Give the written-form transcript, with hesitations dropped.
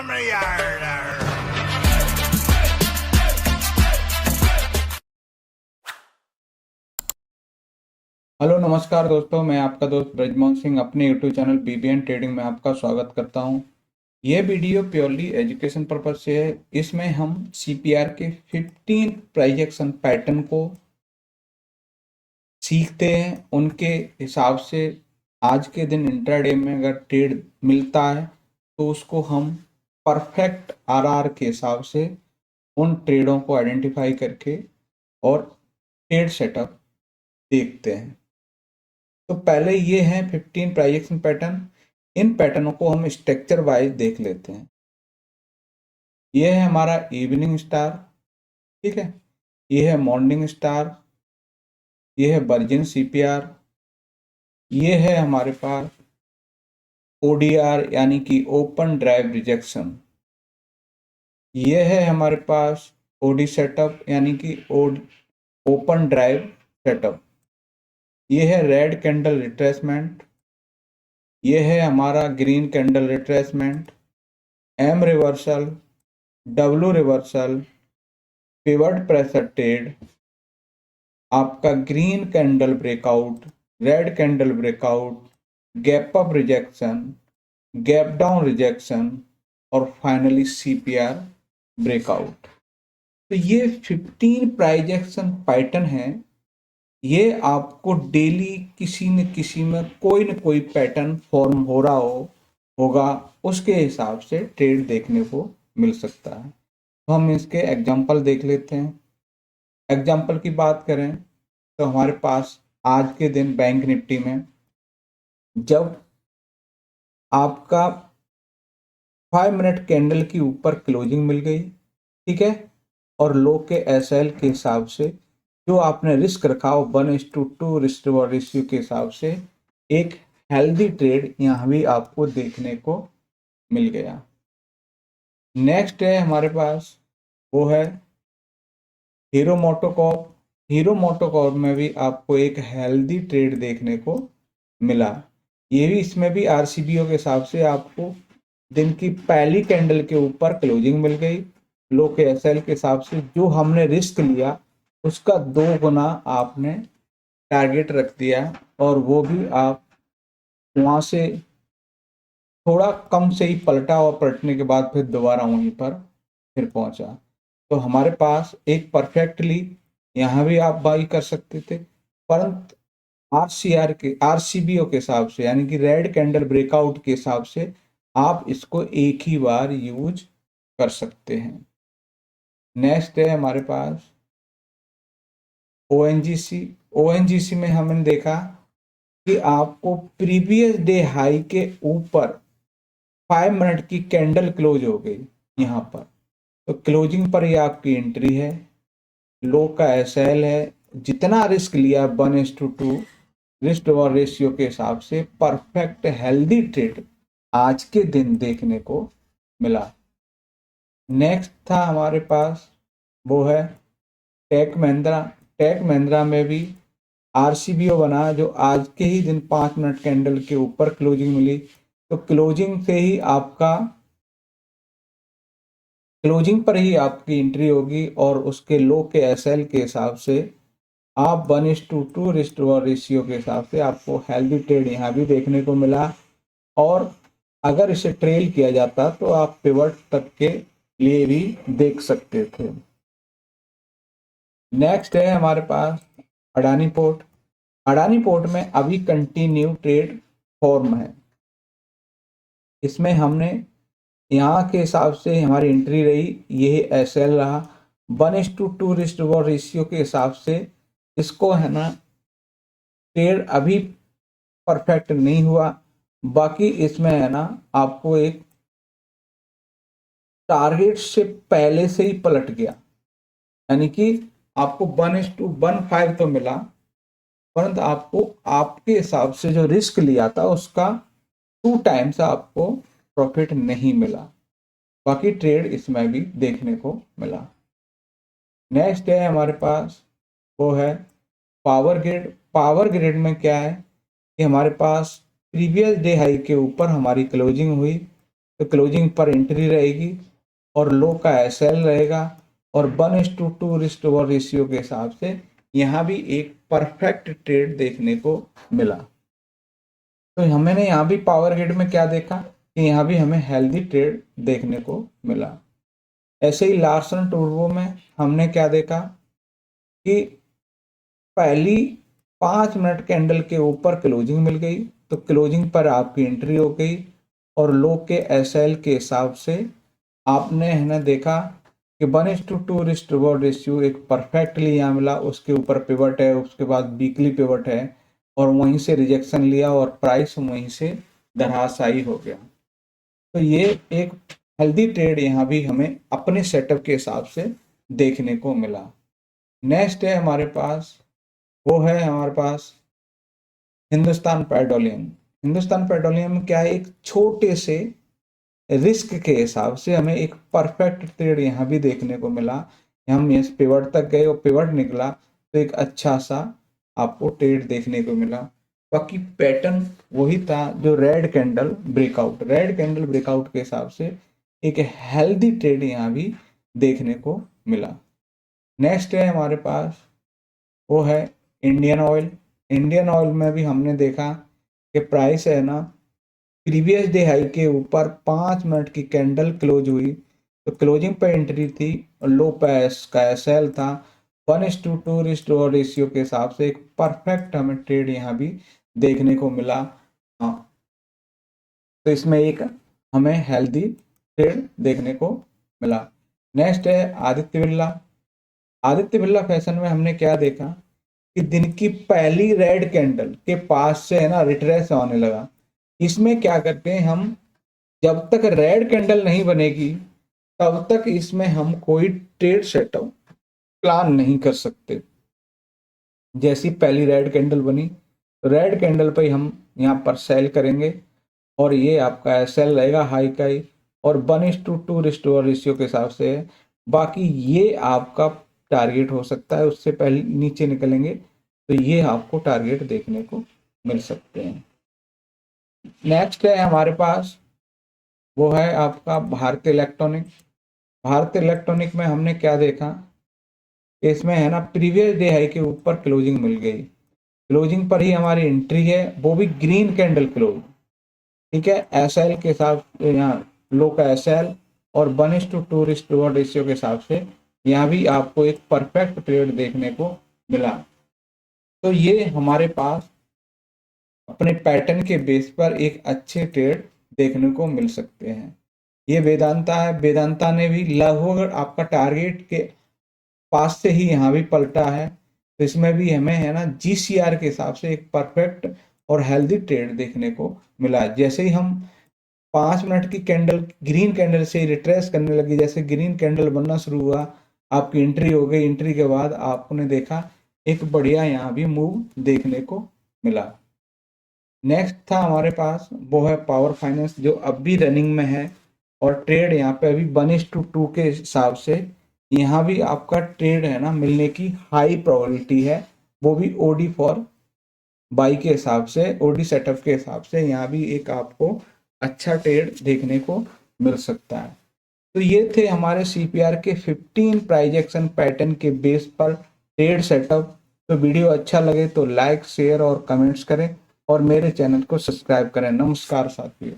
Hello नमस्कार दोस्तों, मैं आपका दोस्त ब्रजमोहन सिंह अपने यूट्यूब चैनल बीबीएन ट्रेडिंग में आपका स्वागत करता हूं। यह वीडियो प्योरली एजुकेशन पर्पज से है। इसमें हम सीपीआर के 15 प्राइस एक्शन पैटर्न को सीखते हैं। उनके हिसाब से आज के दिन इंट्राडे में अगर ट्रेड मिलता है तो उसको हम परफेक्ट आरआर के हिसाब से उन ट्रेडों को आइडेंटिफाई करके और ट्रेड सेटअप देखते हैं। तो पहले ये हैं 15 प्राइस एक्शन पैटर्न। इन पैटर्नों को हम स्ट्रक्चर वाइज देख लेते हैं। ये है हमारा इवनिंग स्टार, ठीक है। ये है मॉर्निंग स्टार, ये है वर्जिन सीपीआर, ये है हमारे पास ओडीआर यानी कि ओपन ड्राइव रिजेक्शन, ये है हमारे पास ओडी सेटअप यानी कि ओपन ड्राइव सेटअप, ये है रेड कैंडल रिट्रेसमेंट, ये है हमारा green candle retracement, M reversal, W reversal, pivot pressure trade, आपका green candle breakout, red candle breakout, gap up rejection, gap down rejection और फाइनली सीपीआर ब्रेकआउट। तो ये 15 price action pattern है। ये आपको डेली किसी न किसी में कोई न कोई पैटर्न फॉर्म हो रहा होगा, उसके हिसाब से ट्रेड देखने को मिल सकता है। तो हम इसके एग्जांपल देख लेते हैं। एग्जांपल की बात करें तो हमारे पास आज के दिन बैंक निफ्टी में जब आपका 5 मिनट कैंडल की ऊपर क्लोजिंग मिल गई, ठीक है, और लो के एसएल के हिसाब से जो आपने रिस्क रखा हो 1:2 रिस्क रिवॉर्ड रेशियो के हिसाब से एक हेल्दी ट्रेड यहाँ भी आपको देखने को मिल गया। नेक्स्ट है हमारे पास, वो है हीरो मोटोकॉर्प। हीरो मोटोकॉर्प में भी आपको एक हेल्दी ट्रेड देखने को मिला। ये भी, इसमें भी आरसीबीओ के हिसाब से आपको दिन की पहली कैंडल के ऊपर क्लोजिंग मिल गई। लो के एसएल के हिसाब से जो हमने रिस्क लिया उसका 2 गुना आपने टारगेट रख दिया और वो भी आप वहाँ से थोड़ा कम से ही पलटा और पलटने के बाद फिर दोबारा वहीं पर फिर पहुंचा। तो हमारे पास एक परफेक्टली यहाँ भी आप बाई कर सकते थे, परंतु आरसीबीओ के हिसाब से यानी कि रेड कैंडल ब्रेकआउट के हिसाब से आप इसको एक ही बार यूज कर सकते हैं। नेक्स्ट है हमारे पास ओएनजीसी। ओएनजीसी में हमने देखा कि आपको प्रीवियस डे हाई के ऊपर 5 मिनट की कैंडल क्लोज हो गई यहाँ पर, तो क्लोजिंग पर ही आपकी एंट्री है। लो का एसएल है, जितना रिस्क लिया 1:2 रिस्क रिवॉर्ड रेशियो के हिसाब से परफेक्ट हेल्दी ट्रेड आज के दिन देखने को मिला। नेक्स्ट था हमारे पास, वो है टेक महिंद्रा। टेक महिंद्रा में भी आरसीबीओ बना जो आज के ही दिन 5 मिनट कैंडल के ऊपर क्लोजिंग मिली। तो क्लोजिंग से ही क्लोजिंग पर ही आपकी एंट्री होगी और उसके लो के एसएल के हिसाब से आप 1:2 रिस्क रिवॉर्ड रेशियो के हिसाब से आपको हेल्दी ट्रेड यहाँ भी देखने को मिला। और अगर इसे ट्रेल किया जाता तो आप पिवट तक के लिए भी देख सकते थे। नेक्स्ट है हमारे पास अडानी पोर्ट। अडानी पोर्ट में अभी कंटिन्यू ट्रेड फॉर्म है। इसमें हमने यहाँ के हिसाब से हमारी एंट्री रही, ये एसएल रहा 1:2 रिस्क रिवॉर्ड रेशियो के हिसाब से। इसको है ना ट्रेड अभी परफेक्ट नहीं हुआ, बाकी इसमें है ना आपको एक टारगेट से पहले से ही पलट गया, यानी कि आपको 1:15 तो मिला, परंतु आपको आपके हिसाब से जो रिस्क लिया था उसका 2 टाइम्स आपको प्रॉफिट नहीं मिला। बाकी ट्रेड इसमें भी देखने को मिला। नेक्स्ट है हमारे पास, वो है पावर ग्रिड। पावर ग्रिड में क्या है कि हमारे पास प्रीवियस डे हाई के ऊपर हमारी क्लोजिंग हुई तो क्लोजिंग पर एंट्री रहेगी और लो का एसएल रहेगा और 1:2 रेशियो के हिसाब से यहाँ भी एक परफेक्ट ट्रेड देखने को मिला। तो हमने यहाँ भी पावर ग्रिड में क्या देखा कि यहाँ भी हमें हेल्दी ट्रेड देखने को मिला। ऐसे ही लार्सन टूर्बो में हमने क्या देखा कि पहली 5 मिनट कैंडल के ऊपर क्लोजिंग मिल गई, तो क्लोजिंग पर आपकी एंट्री हो गई और लो के एसएल के हिसाब से आपने है ना देखा कि 1:2 रेशियो एक परफेक्टली यहाँ मिला। उसके ऊपर पिवट है, उसके बाद वीकली पिवट है और वहीं से रिजेक्शन लिया और प्राइस वहीं से धराशायी हो गया। तो ये एक हेल्दी ट्रेड यहाँ भी हमें अपने सेटअप के हिसाब से देखने को मिला। नेक्स्ट है हमारे पास, वो है हमारे पास हिंदुस्तान पेट्रोलियम। हिंदुस्तान पेट्रोलियम क्या है, एक छोटे से रिस्क के हिसाब से हमें एक परफेक्ट ट्रेड यहाँ भी देखने को मिला। हम इस पिवट तक गए और पिवट निकला तो एक अच्छा सा आपको ट्रेड देखने को मिला। बाकी पैटर्न वही था जो रेड कैंडल ब्रेकआउट के हिसाब से एक हेल्दी ट्रेड यहाँ भी देखने को मिला। नेक्स्ट है हमारे पास, वो है इंडियन ऑयल। इंडियन ऑयल में भी हमने देखा कि प्राइस है ना प्रीवियस डे हाई के ऊपर 5 मिनट की कैंडल क्लोज हुई, तो क्लोजिंग पर एंट्री थी और लो पैस का एसएल था। 1:2 रेशियो के हिसाब से एक परफेक्ट हमें ट्रेड यहाँ भी देखने को मिला। हाँ, तो इसमें एक हमें हेल्दी ट्रेड देखने को मिला। नेक्स्ट है आदित्य बिरला। आदित्य बिरला फैशन में हमने क्या देखा कि दिन की पहली रेड कैंडल के पास से है ना रिट्रेस आने लगा। इसमें क्या करते हैं हम, जब तक रेड कैंडल नहीं बनेगी तब तक इसमें हम कोई ट्रेड सेटअप प्लान नहीं कर सकते। जैसी पहली रेड कैंडल बनी, रेड कैंडल पे हम यहाँ पर सेल करेंगे और ये आपका एसएल रहेगा हाई का ही और 1:2 रेशियो के हिसाब से है। बाकी ये आपका टारगेट हो सकता है, उससे पहले नीचे निकलेंगे तो ये आपको टारगेट देखने को मिल सकते हैं। नेक्स्ट है हमारे पास, वो है आपका भारतीय इलेक्ट्रॉनिक। भारतीय इलेक्ट्रॉनिक में हमने क्या देखा कि इसमें है ना प्रीवियस डे हाई के ऊपर क्लोजिंग मिल गई, क्लोजिंग पर ही हमारी एंट्री है, वो भी ग्रीन कैंडल क्लोज। ठीक है, एसएल के साथ यहाँ लो का एसएल और 1:2 रेशियो के हिसाब से यहाँ भी आपको एक परफेक्ट ट्रेड देखने को मिला। तो ये हमारे पास अपने पैटर्न के बेस पर एक अच्छे ट्रेड देखने को मिल सकते हैं। ये वेदांता है, वेदांता ने भी लगभग आपका टारगेट के पास से ही यहाँ भी पलटा है, तो इसमें भी हमें है ना जीसीआर के हिसाब से एक परफेक्ट और हेल्दी ट्रेड देखने को मिला। जैसे ही हम 5 मिनट की कैंडल ग्रीन कैंडल से रिट्रेस करने लगी, जैसे ग्रीन कैंडल बनना शुरू हुआ आपकी एंट्री हो गई, एंट्री के बाद आपने देखा एक बढ़िया यहाँ भी मूव देखने को मिला। नेक्स्ट था हमारे पास, वो है पावर फाइनेंस जो अब भी रनिंग में है और ट्रेड यहाँ पे अभी 1:2 के हिसाब से यहाँ भी आपका ट्रेड है ना मिलने की हाई प्रोबेबिलिटी है, वो भी ओडी फॉर बाई के हिसाब से, ओडी सेटअप के हिसाब से यहाँ भी एक आपको अच्छा ट्रेड देखने को मिल सकता है। तो ये थे हमारे सीपीआर के 15 प्राइज एक्शन पैटर्न के बेस पर ट्रेड सेटअप। तो वीडियो अच्छा लगे तो लाइक शेयर और कमेंट्स करें और मेरे चैनल को सब्सक्राइब करें। नमस्कार साथियों।